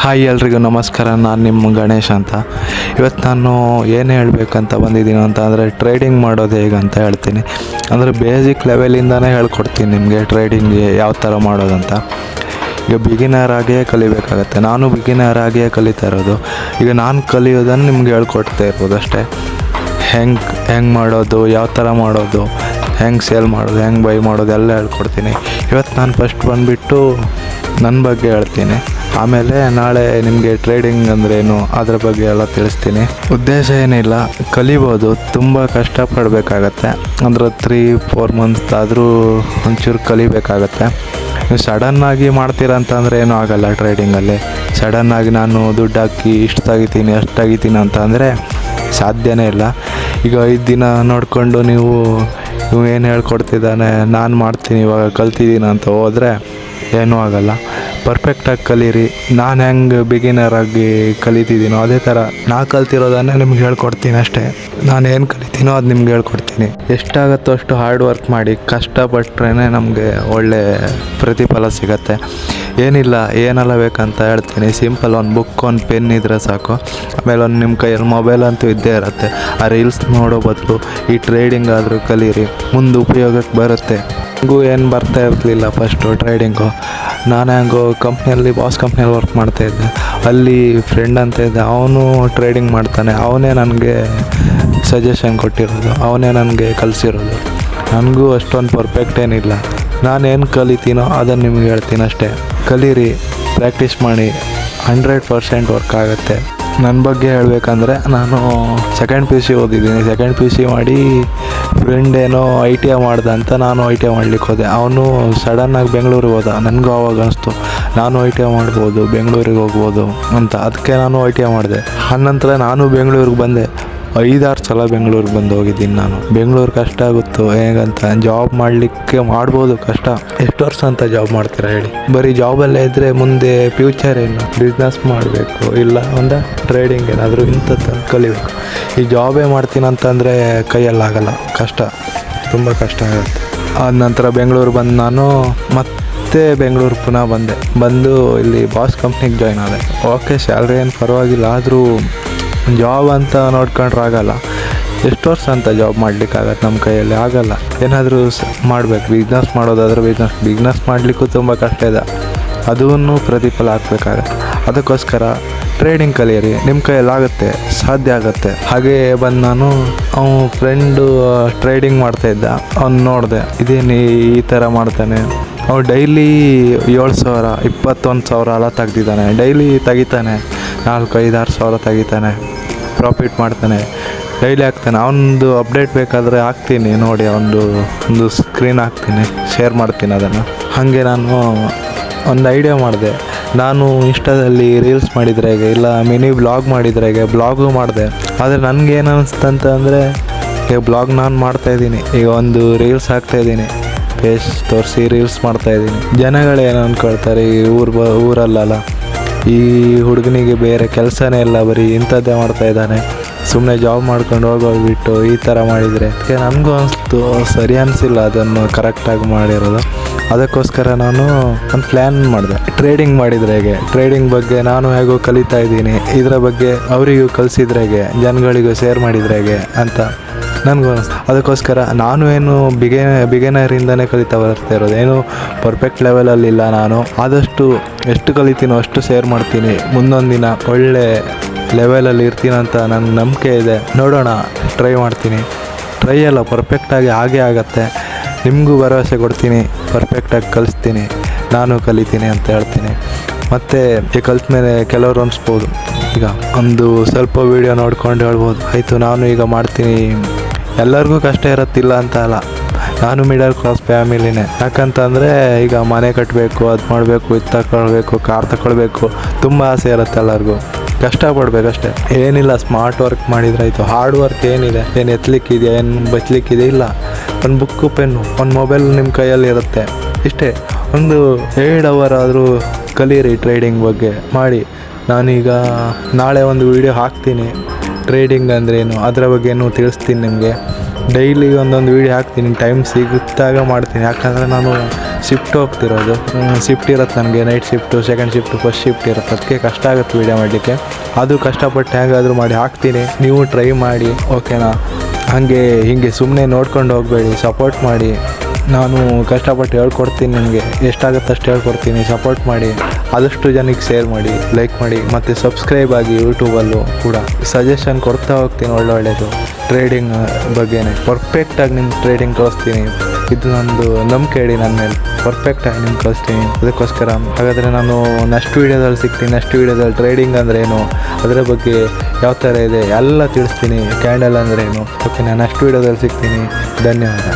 Hi ಎಲ್ರಿಗೂ ನಮಸ್ಕಾರ. ನಾನು ನಿಮ್ಮ ಗಣೇಶ್ ಅಂತ. ಇವತ್ತು ನಾನು ಏನು ಹೇಳಬೇಕಂತ ಬಂದಿದ್ದೀನಿ ಅಂತ ಅಂದರೆ ಟ್ರೇಡಿಂಗ್ ಮಾಡೋದು ಹೇಗೆ ಅಂತ ಹೇಳ್ತೀನಿ. ಅಂದರೆ ಬೇಸಿಕ್ ಲೆವೆಲಿಂದನೇ ಹೇಳ್ಕೊಡ್ತೀನಿ ನಿಮಗೆ ಟ್ರೇಡಿಂಗ್ಗೆ ಯಾವ ಥರ ಮಾಡೋದಂತ. ಈಗ ಬಿಗಿನರ್ ಆಗಿಯೇ ಕಲಿಬೇಕಾಗತ್ತೆ. ನಾನು ಬಿಗಿನರ್ ಆಗಿಯೇ ಕಲಿತಾ ಇರೋದು. ಈಗ ನಾನು ಕಲಿಯೋದನ್ನು ನಿಮ್ಗೆ ಹೇಳ್ಕೊಡ್ತಾ ಇರ್ಬೋದು ಅಷ್ಟೇ. ಹೆಂಗೆ ಮಾಡೋದು, ಯಾವ ಥರ ಮಾಡೋದು, ಹೆಂಗೆ ಸೇಲ್ ಮಾಡೋದು, ಹೆಂಗೆ ಬೈ ಮಾಡೋದು ಎಲ್ಲ ಹೇಳ್ಕೊಡ್ತೀನಿ. ಇವತ್ತು ನಾನು ಫಸ್ಟ್ ಬಂದುಬಿಟ್ಟು ನನ್ನ ಬಗ್ಗೆ ಹೇಳ್ತೀನಿ. ಆಮೇಲೆ ನಾಳೆ ನಿಮಗೆ ಟ್ರೇಡಿಂಗ್ ಅಂದ್ರೇನು ಅದ್ರ ಬಗ್ಗೆ ಎಲ್ಲ ತಿಳಿಸ್ತೀನಿ. ಉದ್ದೇಶ ಏನಿಲ್ಲ, ಕಲಿಬೋದು. ತುಂಬ ಕಷ್ಟಪಡಬೇಕಾಗತ್ತೆ. ಅಂದ್ರೆ 3-4 ಮಂತ್ಸ್ ಆದರೂ ಒಂಚೂರು ಕಲಿಬೇಕಾಗತ್ತೆ. ನೀವು ಸಡನ್ನಾಗಿ ಮಾಡ್ತೀರಾ ಅಂತಂದರೆ ಏನೂ ಆಗೋಲ್ಲ ಟ್ರೇಡಿಂಗಲ್ಲಿ. ಸಡನ್ನಾಗಿ ನಾನು ದುಡ್ಡು ಹಾಕಿ ಇಷ್ಟು ತೆಗಿತೀನಿ ಅಷ್ಟು ತೆಗಿತೀನಿ ಅಂತ ಅಂದರೆ ಸಾಧ್ಯನೇ ಇಲ್ಲ. ಈಗ 5 ದಿನ ನೋಡಿಕೊಂಡು ನೀವು ಏನು ಹೇಳ್ಕೊಡ್ತಿದ್ದಾನೆ ನಾನು ಮಾಡ್ತೀನಿ ಇವಾಗ ಕಲ್ತಿದ್ದೀನಿ ಅಂತ ಹೋದರೆ ಏನೂ ಆಗೋಲ್ಲ. ಪರ್ಫೆಕ್ಟಾಗಿ ಕಲೀರಿ. ನಾನು ಹೆಂಗೆ ಬಿಗಿನರಾಗಿ ಕಲಿತಿದ್ದೀನೋ ಅದೇ ಥರ ನಾ ಕಲ್ತಿರೋದನ್ನೇ ನಿಮ್ಗೆ ಹೇಳ್ಕೊಡ್ತೀನಿ ಅಷ್ಟೇ. ನಾನು ಏನು ಕಲಿತೀನೋ ಅದು ನಿಮ್ಗೆ ಹೇಳ್ಕೊಡ್ತೀನಿ. ಎಷ್ಟಾಗುತ್ತೋ ಅಷ್ಟು ಹಾರ್ಡ್ ವರ್ಕ್ ಮಾಡಿ, ಕಷ್ಟಪಟ್ಟರೆ ನಮಗೆ ಒಳ್ಳೆ ಪ್ರತಿಫಲ ಸಿಗತ್ತೆ. ಏನಿಲ್ಲ, ಏನೆಲ್ಲ ಬೇಕಂತ ಹೇಳ್ತೀನಿ. ಸಿಂಪಲ್ ಒಂದು ಬುಕ್, ಒಂದು ಪೆನ್ ಇದ್ದರೆ ಸಾಕು. ಆಮೇಲೆ ಒಂದು ನಿಮ್ಮ ಕೈಯಲ್ಲಿ ಮೊಬೈಲ್ ಅಂತೂ ಇದ್ದೇ ಇರುತ್ತೆ. ಆ ರೀಲ್ಸ್ ನೋಡೋ ಬದಲು ಈ ಟ್ರೇಡಿಂಗ್ ಆದರೂ ಕಲೀರಿ, ಮುಂದೆ ಉಪಯೋಗಕ್ಕೆ ಬರುತ್ತೆ. ನನಗೂ ಏನು ಬರ್ತಾ ಇರಲಿಲ್ಲ ಫಸ್ಟು ಟ್ರೇಡಿಂಗು. ನಾನು ಹೆಂಗೋ ಬಾಸ್ ಕಂಪ್ನಿಯಲ್ಲಿ ವರ್ಕ್ ಮಾಡ್ತಾಯಿದ್ದೆ. ಅಲ್ಲಿ ಫ್ರೆಂಡ್ ಅಂತ ಇದ್ದೆ, ಅವನು ಟ್ರೇಡಿಂಗ್ ಮಾಡ್ತಾನೆ. ಅವನೇ ನನಗೆ ಸಜೆಷನ್ ಕೊಟ್ಟಿರೋದು, ಅವನೇ ನನಗೆ ಕಲಿಸಿರೋದು. ನನಗೂ ಅಷ್ಟೊಂದು ಪರ್ಫೆಕ್ಟ್ ಏನಿಲ್ಲ. ನಾನೇನು ಕಲಿತೀನೋ ಅದನ್ನು ನಿಮ್ಗೆ ಹೇಳ್ತೀನಿ ಅಷ್ಟೇ. ಕಲೀರಿ, ಪ್ರಾಕ್ಟೀಸ್ ಮಾಡಿ, 100% ವರ್ಕ್ ಆಗುತ್ತೆ. ನನ್ನ ಬಗ್ಗೆ ಹೇಳಬೇಕಂದ್ರೆ ನಾನು ಸೆಕೆಂಡ್ PU ಸಿ ಓದಿದ್ದೀನಿ. ಸೆಕೆಂಡ್ PU ಸಿ ಮಾಡಿ ಫ್ರೆಂಡ್ ಏನೋ ITI ಮಾಡ್ದೆ ಅಂತ ನಾನು ITI ಮಾಡ್ಲಿಕ್ಕೆ ಹೋದೆ. ಅವನು ಸಡನ್ನಾಗಿ ಬೆಂಗಳೂರಿಗೆ ಹೋದ. ನನಗೂ ಆವಾಗ ಅನಿಸ್ತು ನಾನು ITI ಮಾಡ್ಬೋದು, ಬೆಂಗಳೂರಿಗೆ ಹೋಗ್ಬೋದು ಅಂತ. ಅದಕ್ಕೆ ನಾನು ITI ಮಾಡಿದೆ. ಆನಂತರ ನಾನು ಬೆಂಗಳೂರಿಗೆ ಬಂದೆ. 5-6 ಸಲ ಬೆಂಗಳೂರಿಗೆ ಬಂದು ಹೋಗಿದ್ದೀನಿ ನಾನು. ಬೆಂಗಳೂರು ಕಷ್ಟ ಆಗುತ್ತೋ ಹೇಗಂತ. ಜಾಬ್ ಮಾಡಲಿಕ್ಕೆ ಮಾಡ್ಬೋದು, ಕಷ್ಟ. ಎಷ್ಟು ವರ್ಷ ಅಂತ ಜಾಬ್ ಮಾಡ್ತೀರಾ ಹೇಳಿ? ಬರೀ ಜಾಬಲ್ಲೇ ಇದ್ದರೆ ಮುಂದೆ ಫ್ಯೂಚರ್ ಏನು? ಬಿಸ್ನೆಸ್ ಮಾಡಬೇಕು, ಇಲ್ಲ ಒಂದು ಟ್ರೇಡಿಂಗ್ ಏನಾದರೂ ಇಂಥದ್ದು ಕಲಿಬೇಕು. ಈ ಜಾಬೇ ಮಾಡ್ತೀನಿ ಅಂತಂದರೆ ಕೈಯಲ್ಲಾಗಲ್ಲ, ಕಷ್ಟ, ತುಂಬ ಕಷ್ಟ ಆಗುತ್ತೆ. ಆದ ನಂತರ ಬೆಂಗಳೂರು ಬಂದು ನಾನು ಮತ್ತೆ ಬೆಂಗಳೂರು ಪುನಃ ಬಂದು ಇಲ್ಲಿ ಬಾಸ್ ಕಂಪ್ನಿಗೆ ಜಾಯ್ನ್ ಆದೆ. ಓಕೆ, ಸ್ಯಾಲ್ರಿ ಏನು ಪರವಾಗಿಲ್ಲ, ಆದರೂ ಜಾಬ್ ಅಂತ ನೋಡ್ಕೊಂಡ್ರೆ ಆಗಲ್ಲ. ಎಷ್ಟು ವರ್ಷ ಅಂತ ಜಾಬ್ ಮಾಡಲಿಕ್ಕಾಗತ್ತೆ? ನಮ್ಮ ಕೈಯಲ್ಲಿ ಆಗಲ್ಲ. ಏನಾದರೂ ಮಾಡಬೇಕು. ಬಿಸ್ನೆಸ್ ಮಾಡೋದಾದರೆ ಬಿಸ್ನೆಸ್ ಮಾಡಲಿಕ್ಕೂ ತುಂಬ ಕಷ್ಟ ಇದೆ. ಅದನ್ನು ಪ್ರತಿಫಲ ಹಾಕ್ಬೇಕಾಗತ್ತೆ. ಅದಕ್ಕೋಸ್ಕರ ಟ್ರೇಡಿಂಗ್ ಕಲಿಯಿರಿ. ನಿಮ್ಮ ಕೈಯಲ್ಲಾಗುತ್ತೆ, ಸಾಧ್ಯ ಆಗುತ್ತೆ. ಹಾಗೇ ಬಂದು ನಾನು ಫ್ರೆಂಡು ಟ್ರೇಡಿಂಗ್ ಮಾಡ್ತಾಯಿದ್ದ. ಅವ್ನು ನೋಡಿದೆ, ಇದೇನು ಈ ಥರ ಮಾಡ್ತಾನೆ. ಅವ್ನು ಡೈಲಿ 7,000 21,000 ಎಲ್ಲ ತೆಗ್ದಿದ್ದಾನೆ. ಡೈಲಿ ತೆಗಿತಾನೆ 4-5-6 ಸಾವಿರ ತೆಗಿತಾನೆ. ಪ್ರಾಫಿಟ್ ಮಾಡ್ತಾನೆ, ಡೈಲಿ ಹಾಕ್ತಾನೆ. ಅವನದು ಅಪ್ಡೇಟ್ ಬೇಕಾದರೆ ಹಾಕ್ತೀನಿ ನೋಡಿ. ಒಂದು ಸ್ಕ್ರೀನ್ ಹಾಕ್ತೀನಿ, ಶೇರ್ ಮಾಡ್ತೀನಿ ಅದನ್ನು. ಹಾಗೆ ನಾನು ಒಂದು ಐಡಿಯಾ ಮಾಡಿದೆ. ನಾನು ಇನ್ಸ್ಟಾದಲ್ಲಿ ರೀಲ್ಸ್ ಮಾಡಿದ್ರೆ ಹೇಗೆ, ಇಲ್ಲ ಮಿನಿ ಬ್ಲಾಗ್ ಮಾಡಿದ್ರೆ ಹೇಗೆ, ಬ್ಲಾಗು ಮಾಡಿದೆ. ಆದರೆ ನನಗೇನು ಅನಿಸ್ತಂತ ಅಂದರೆ, ಈಗ ಬ್ಲಾಗ್ ನಾನು ಮಾಡ್ತಾಯಿದ್ದೀನಿ, ಈಗ ಒಂದು ರೀಲ್ಸ್ ಹಾಕ್ತಾಯಿದ್ದೀನಿ, ಫೇಸ್ ತೋರಿಸಿ ರೀಲ್ಸ್ ಮಾಡ್ತಾಯಿದ್ದೀನಿ. ಜನಗಳೇನು ಅಂದ್ಕೊಳ್ತಾರೆ, ಈ ಊರಲ್ಲ ಈ ಹುಡುಗನಿಗೆ ಬೇರೆ ಕೆಲಸನೇ ಇಲ್ಲ, ಬರೀ ಇಂಥದ್ದೇ ಮಾಡ್ತಾಯಿದ್ದಾನೆ, ಸುಮ್ಮನೆ ಜಾಬ್ ಮಾಡ್ಕೊಂಡು ಹೋಗ್ಬಿಟ್ಟು ಈ ಥರ ಮಾಡಿದರೆ. ಅದಕ್ಕೆ ನನಗೂ ಅನಿಸ್ತು ಸರಿ ಅನಿಸಿಲ್ಲ ಅದನ್ನು ಕರೆಕ್ಟಾಗಿ ಮಾಡಿರೋದು. ಅದಕ್ಕೋಸ್ಕರ ನಾನು ಒಂದು ಪ್ಲ್ಯಾನ್ ಮಾಡಿದೆ. ಟ್ರೇಡಿಂಗ್ ಮಾಡಿದ್ರೆ ಹೇಗೆ, ಟ್ರೇಡಿಂಗ್ ಬಗ್ಗೆ ನಾನು ಹೇಗೋ ಕಲಿತಾ ಇದ್ದೀನಿ, ಇದರ ಬಗ್ಗೆ ಅವರಿಗೂ ಕಲಿಸಿದ್ರೆ ಹೇಗೆ, ಜನಗಳಿಗೂ ಶೇರ್ ಮಾಡಿದ್ರೆ ಹೇಗೆ ಅಂತ ನನಗೂ ಅನಿಸ್ತು. ಅದಕ್ಕೋಸ್ಕರ ನಾನು ಏನು ಬಿಗಿನರಿಂದನೇ ಕಲಿತಾ ಬರ್ತಾ ಇರೋದು. ಏನು ಪರ್ಫೆಕ್ಟ್ ಲೆವೆಲಲ್ಲಿಲ್ಲ ನಾನು. ಆದಷ್ಟು ಎಷ್ಟು ಕಲಿತೀನೋ ಅಷ್ಟು ಶೇರ್ ಮಾಡ್ತೀನಿ. ಮುಂದೊಂದು ದಿನ ಒಳ್ಳೆ ಲೆವೆಲಲ್ಲಿ ಇರ್ತೀನಂತ ನನ್ನ ನಂಬಿಕೆ ಇದೆ. ನೋಡೋಣ, ಟ್ರೈ ಮಾಡ್ತೀನಿ. ಟ್ರೈ ಅಲ್ಲ, ಪರ್ಫೆಕ್ಟಾಗಿ ಆಗೇ ಆಗತ್ತೆ. ನಿಮಗೂ ಭರವಸೆ ಕೊಡ್ತೀನಿ, ಪರ್ಫೆಕ್ಟಾಗಿ ಕಲಿಸ್ತೀನಿ, ನಾನು ಕಲಿತೀನಿ ಅಂತ ಹೇಳ್ತೀನಿ. ಮತ್ತು ಈ ಕಲಿತ ಮೇಲೆ ಕೆಲವರು ಅನಿಸ್ಬೋದು, ಈಗ ಒಂದು ಸ್ವಲ್ಪ ವೀಡಿಯೋ ನೋಡ್ಕೊಂಡು ಹೇಳ್ಬೋದು, ಆಯಿತು ನಾನು ಈಗ ಮಾಡ್ತೀನಿ. ಎಲ್ಲರಿಗೂ ಕಷ್ಟ ಇರುತ್ತಿಲ್ಲ ಅಂತ ಅಲ್ಲ. ನಾನು ಮಿಡಲ್ ಕ್ಲಾಸ್ ಫ್ಯಾಮಿಲಿನೇ. ಯಾಕಂತಂದರೆ ಈಗ ಮನೆ ಕಟ್ಟಬೇಕು, ಅದು ಮಾಡಬೇಕು, ಇದು ತಗೊಳ್ಬೇಕು, ಕಾರ್ ತಗೊಳ್ಬೇಕು, ತುಂಬ ಆಸೆ ಇರುತ್ತೆ ಎಲ್ಲರಿಗೂ. ಕಷ್ಟಪಡಬೇಕಷ್ಟೇ, ಏನಿಲ್ಲ. ಸ್ಮಾರ್ಟ್ ವರ್ಕ್ ಮಾಡಿದ್ರೆ ಆಯಿತು. ಹಾರ್ಡ್ ವರ್ಕ್ ಏನಿದೆ? ಏನು ಎತ್ತಲಿಕ್ಕಿದೆಯಾ, ಏನು ಬಚ್ಚಲಿಕ್ಕಿದೆ? ಇಲ್ಲ. ಒಂದು ಬುಕ್ಕು, ಪೆನ್ನು, ಒಂದು ಮೊಬೈಲ್ ನಿಮ್ಮ ಕೈಯಲ್ಲಿ ಇರುತ್ತೆ, ಇಷ್ಟೇ. ಒಂದು 7 ಅವರ್ ಆದರೂ ಕಲೀರಿ ಟ್ರೇಡಿಂಗ್ ಬಗ್ಗೆ ಮಾಡಿ. ನಾನೀಗ ನಾಳೆ ಒಂದು ವೀಡಿಯೋ ಹಾಕ್ತೀನಿ, ಟ್ರೇಡಿಂಗ್ ಅಂದ್ರೇನು ಅದರ ಬಗ್ಗೆನೂ ತಿಳಿಸ್ತೀನಿ ನಿಮಗೆ. ಡೈಲಿ ಒಂದೊಂದು ವೀಡಿಯೋ ಹಾಕ್ತೀನಿ, ಟೈಮ್ ಸಿಗುತ್ತಾಗ ಮಾಡ್ತೀನಿ. ಯಾಕಂದರೆ ನಾನು ಶಿಫ್ಟ್ ಹೋಗ್ತಿರೋದು. ಶಿಫ್ಟ್ ಇರುತ್ತೆ ನನಗೆ, night shift, second shift, first shift ಇರುತ್ತೆ. ಅದಕ್ಕೆ ಕಷ್ಟ ಆಗುತ್ತೆ ವೀಡಿಯೋ ಮಾಡಲಿಕ್ಕೆ. ಅದು ಕಷ್ಟಪಟ್ಟು ಹೇಗಾದರೂ ಮಾಡಿ ಹಾಕ್ತೀನಿ, ನೀವು ಟ್ರೈ ಮಾಡಿ, ಓಕೆನಾ? ಹಾಗೆ ಹೀಗೆ ಸುಮ್ಮನೆ ನೋಡ್ಕೊಂಡು ಹೋಗಬೇಡಿ, ಸಪೋರ್ಟ್ ಮಾಡಿ. ನಾನು ಕಷ್ಟಪಟ್ಟು ಹೇಳ್ಕೊಡ್ತೀನಿ, ನಿಮಗೆ ಎಷ್ಟಾಗುತ್ತೆ ಅಷ್ಟು ಹೇಳ್ಕೊಡ್ತೀನಿ. ಸಪೋರ್ಟ್ ಮಾಡಿ, ಆದಷ್ಟು ಜನಕ್ಕೆ ಶೇರ್ ಮಾಡಿ, ಲೈಕ್ ಮಾಡಿ, ಮತ್ತು ಸಬ್ಸ್ಕ್ರೈಬ್ ಆಗಿ. ಯೂಟ್ಯೂಬಲ್ಲೂ ಕೂಡ ಸಜೆಷನ್ ಕೊಡ್ತಾ ಹೋಗ್ತೀನಿ ಒಳ್ಳೊಳ್ಳೆಯದು ಟ್ರೇಡಿಂಗ್ ಬಗ್ಗೆನೇ. ಪರ್ಫೆಕ್ಟಾಗಿ ನಿಮ್ಗೆ ಟ್ರೇಡಿಂಗ್ ಕಳಿಸ್ತೀನಿ. ಇದು ನಂದು ನಂಬಿಕೆ ಇಡಿ ನನ್ನ ಮೇಲೆ, ಪರ್ಫೆಕ್ಟಾಗಿ ನಿಮ್ಗೆ ಕಳಿಸ್ತೀನಿ. ಅದಕ್ಕೋಸ್ಕರ ಹಾಗಾದರೆ ನಾನು ನೆಕ್ಸ್ಟ್ ವೀಡಿಯೋದಲ್ಲಿ ಸಿಗ್ತೀನಿ. ನೆಕ್ಸ್ಟ್ ವೀಡಿಯೋದಲ್ಲಿ ಟ್ರೇಡಿಂಗ್ ಅಂದ್ರೇನು, ಅದರ ಬಗ್ಗೆ ಯಾವ ಥರ ಇದೆ ಎಲ್ಲ ತಿಳಿಸ್ತೀನಿ. ಕ್ಯಾಂಡಲ್ ಅಂದ್ರೇನು, ಓಕೆ? ನಾನು ನೆಕ್ಸ್ಟ್ ವೀಡಿಯೋದಲ್ಲಿ ಸಿಗ್ತೀನಿ. ಧನ್ಯವಾದ.